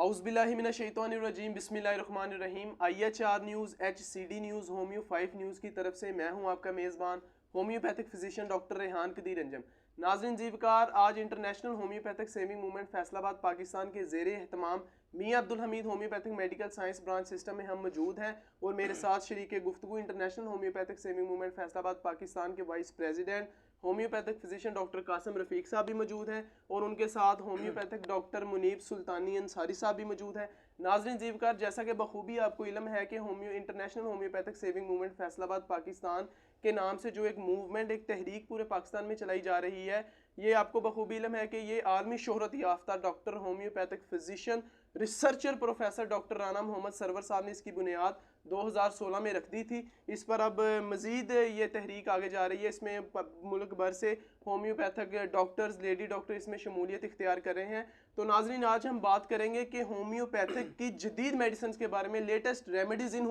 औज़ुबिल्लाहिमिनश्शैतानिर्रजीम बिस्मिल्लाहिर्रहमानिर्रहीम। IHR news HCD news homeo 5 news की तरफ से मैं हूं आपका मेज़बान homeopathic physician doctor Rehan Qadir Anjum. नाज़रीन जीवकार, आज international homeopathic saving movement Faisalabad Pakistan के ज़ेरे एहतमाम Mian Abdul Hamid homeopathic medical science branch system में हम मौजूद हैं और मेरे साथ शरीक गुफ्तगू international homeopathic saving movement Faisalabad Pakistan के vice president homeopathic physician doctor Qasim Rafiq साहब भी मौजूद हैं और उनके साथ होम्योपैथिक डॉक्टर मुनीब सुल्तानी अंसारी साहब भी मौजूद हैं। नाज़रीन जीवकार, जैसा कि बखूबी आपको इल्म है कि international homeopathic saving movement Faisalabad Pakistan के नाम से जो एक मूवमेंट, एक तहरीक पूरे पाकिस्तान में चलाई जा रही है, ये आपको बखूबी इल्म है कि ये आलमी शोहरत याफ्ता doctor homeopathic physician researcher professor doctor Rana Mohammad Sarwar साहब ने इसकी बुनियाद 2016 में रख दी थी। इस पर अब मज़ीद ये तहरीक आगे जा रही है। इसमें मुल्क भर से होम्योपैथिक डॉक्टर्स, लेडी डॉक्टर इसमें शमूलियत इख्तियार कर रहे हैं। तो नाज़रीन, आज हम बात करेंगे कि होम्योपैथिक की जदीद मेडिसिन के बारे में, लेटेस्ट रेमेडीज़ इन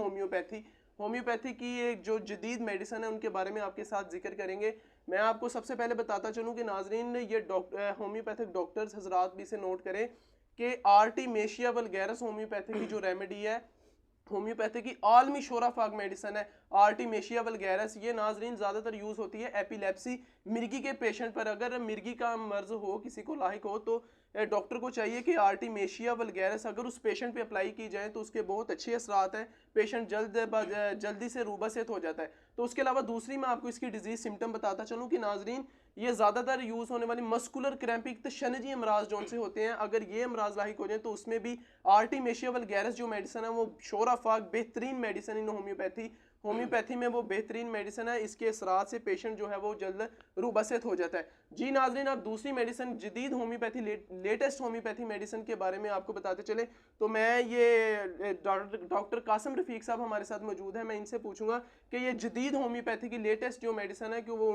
होम्योपैथी की एक जो जदीद मेडिसिन है उनके बारे में आपके साथ जिक्र करेंगे। मैं आपको सबसे पहले बताता चलूँ कि नाज़रीन, ये होम्योपैथिक डॉक्टर्स हजरात भी इसे नोट करें कि आर्टिमेशिया वल्गैरस होम्योपैथी की जो रेमेडी है, होम्योपैथी की आलमी शोरा फाक मेडिसन है आर्टिमेशिया वल्गैरस। ये नाजरीन ज़्यादातर यूज़ होती है एपिलेप्सी, मिर्गी के पेशेंट पर। अगर मिर्गी का मर्ज हो, किसी को लाहिक हो, तो डॉक्टर को चाहिए कि आर्टिमेशिया वल्गैरस अगर उस पेशेंट पे अप्लाई की जाए तो उसके बहुत अच्छे असरात हैं। पेशेंट जल्दी से रूबसेत हो जाता है। तो उसके अलावा दूसरी मैं आपको इसकी डिजीज सिम्टम बताता चलूँ कि नाजरीन, ये ज़्यादातर यूज़ होने वाली मस्कुलर क्रैम्पिक तशनजी अमराज जौन से होते हैं, अगर ये अमराज लाहिक हो जाए तो उसमें भी आर्टिमेशिया वल्गैरस जो मेडिसिन है वो शोरा फाक बेहतरीन मेडिसिन इन होम्योपैथी में वो बेहतरीन मेडिसिन है। इसके असरात से पेशेंट जो है वो जल्द रूबसेत हो जाता है। जी नाजरीन, आप दूसरी मेडिसिन, जदीद होम्योपैथी, लेटेस्ट होम्योपैथी मेडिसिन के बारे में आपको बताते चले तो मैं ये डॉक्टर कासिम रफ़ीक साहब हमारे साथ मौजूद है। मैं इनसे पूछूंगा कि ये जदीद होम्योपैथी की लेटेस्ट जो मेडिसिन है कि वो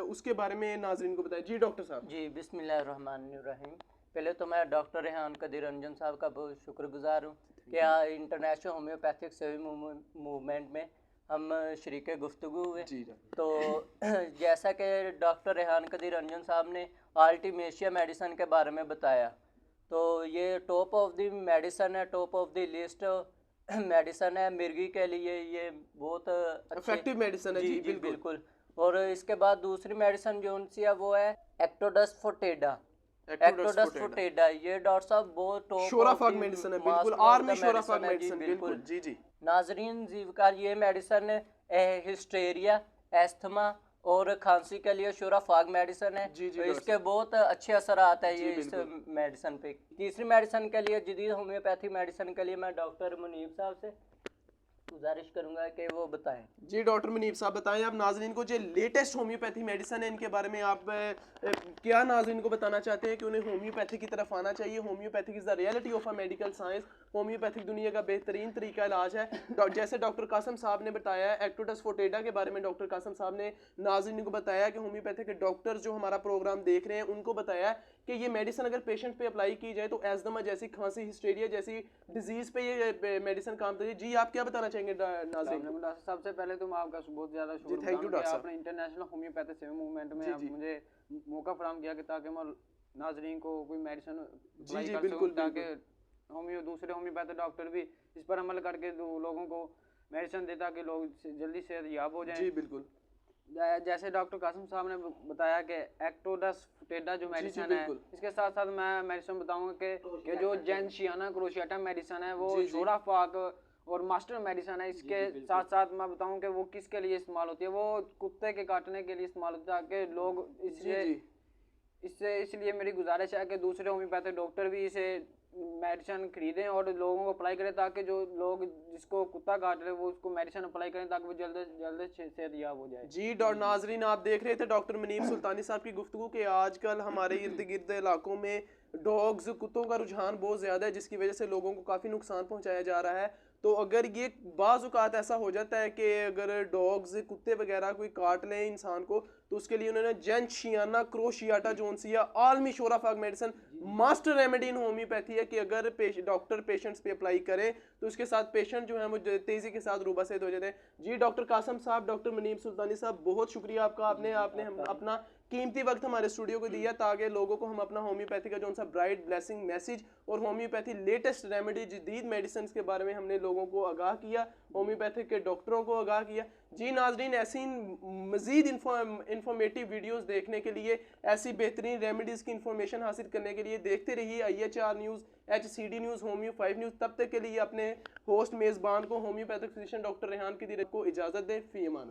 उसके बारे में नाजरीन को बताए। जी डॉक्टर साहब। जी, बिस्मिल्लाहिर्रहमानिर्रहीम। पहले तो मैं डॉक्टर रेहान कदीर अंजन साहब का बहुत शुक्रगुजार हूँ कि इंटरनेशनल होम्योपैथिक सेविंग मूवमेंट में हम शरीक गुफ्तगू हुए। तो जैसा कि डॉक्टर रेहान कदीर अंजन साहब ने आर्टिमेशिया मेडिसिन के बारे में बताया, तो ये टॉप ऑफ द मेडिसिन है, top of the list medicine है मिर्गी के लिए। ये बहुत इफेक्टिव मेडिसिन है। जी बिल्कुल। और इसके बाद दूसरी मेडिसिन जो सी है वो है एक्टोडस फोटेडा। ये डॉक्टर साहब बहुत टॉप शोराफाक मेडिसिन है। बिल्कुल, आर्मी शोराफाक मेडिसिन। बिल्कुल जी जी। नाजरीन जीवकार, ये मेडिसिन हिस्टेरिया, एस्थमा और खांसी के लिए शोराफाक मेडिसिन है। जी जी, तो इसके बहुत अच्छे असरात है ये इस मेडिसिन पे। तीसरी मेडिसिन के लिए, जदीद होम्योपैथी मेडिसिन के लिए, मैं डॉक्टर मुनीब साहब से गुजारिश करूंगा कि वो बताएं। जी डॉक्टर मुनीब साहब बताएं आप नाजरीन को जो लेटेस्ट होम्योपैथी मेडिसिन है इनके बारे में आप क्या नाजरीन को बताना चाहते हैं कि उन्हें होम्योपैथी की तरफ आना चाहिए। Homeopathy is the reality of a medical science. Homeopathic दुनिया का बेहतरीन तरीका इलाज है। जैसे डॉक्टर कासिम साहब ने बताया एक्टोडस फोटेडा के बारे में, डॉक्टर कासिम साहब ने नाजरीन को बताया कि होम्योपैथी के डॉक्टर्स जो हमारा प्रोग्राम देख रहे हैं उनको बताया कि ये मेडिसिन अगर पेशेंट पे अप्लाई की जाए तो एजमा जैसी, खांसी, हिस्टेरिया जैसी डिजीज पे ये मेडिसिन काम करती है। जी आप क्या बताना चाहेंगे नाज़रीन? सबसे पहले तो मैं आपका बहुत ज़्यादा शुक्रिया कि आपने इंटरनेशनल होम्योपैथी सेविंग मूवमेंट में मुझे मौका फराहम किया कि ताकि मैं नाजरीन को कोई मेडिसिन अप्लाई कर सकूं, ताकि दूसरे होम्योपैथी डॉक्टर भी इस पर अमल करके लोगों को मेडिसिन दे ताकि लोग जल्दी से याब हो जाएं। जी बिल्कुल। जैसे डॉक्टर कासिम साहब ने बताया कि एक्टोडस फोटेडा जो मेडिसिन है, इसके साथ साथ मैं मेडिसिन बताऊंगा कि जो जेंशियाना क्रोशियाटा मेडिसिन है वो शोराफाक और मास्टर मेडिसिन है। इसके साथ साथ मैं बताऊं कि वो किसके लिए इस्तेमाल होती है। वो कुत्ते के काटने के लिए इस्तेमाल होता है ताकि लोग इसलिए मेरी गुजारिश है कि दूसरे होम्योपैथिक डॉक्टर भी इसे मेडिसिन खरीदें और लोगों को अप्लाई करें, ताकि जो लोग जिसको कुत्ता काट रहे वो उसको मेडिसिन अप्लाई करें ताकि वो जल्द सेहतयाब हो जाए। जी नाजरीन, आप देख रहे थे डॉक्टर मुनीब सुल्तानी साहब की गुफ्तगू के आजकल हमारे इर्द गिर्द इलाकों में डॉग्स, कुत्तों का रुझान बहुत ज़्यादा है, जिसकी वजह से लोगों को काफ़ी नुकसान पहुंचाया जा रहा है। तो अगर ये बाज़ औक़ात ऐसा हो जाता है कि अगर डॉग्स, कुत्ते वगैरह कोई काट लें इंसान को, तो उसके लिए उन्होंने जेंशियाना क्रोशियाटा जोनसिया आलमी शोराफाक medicine master remedy in homeopathy है कि अगर डॉक्टर पेशेंट्स पे अप्लाई करें तो उसके साथ पेशेंट जो है वो तेज़ी के साथ रूबसेत हो जाते हैं। जी डॉक्टर कासिम साहब, डॉक्टर मुनीब सुल्तानी साहब, बहुत शुक्रिया आपका। आपने अपना कीमती वक्त हमारे स्टूडियो को दिया ताकि लोगों को हम अपना होम्योपैथी का जो सा ब्राइट ब्लेसिंग मैसेज और होम्योपैथी लेटेस्ट रेमेडी जदीद मेडिसिन के बारे में हमने लोगों को आगाह किया, होम्योपैथिक के डॉक्टरों को आगाह किया। जी नाजरीन, ऐसी मज़ीद इंफॉर्मेटिव वीडियोस देखने के लिए, ऐसी बेहतरीन रेमेडीज़ की इंफॉर्मेशन हासिल करने के लिए देखते रहिए IHR news, HCD news, homeo 5 news. तब तक के लिए अपने होस्ट मेज़बान को homoeopathic physician doctor Rehan Qadir को इजाज़त दें। फ़ी अमान।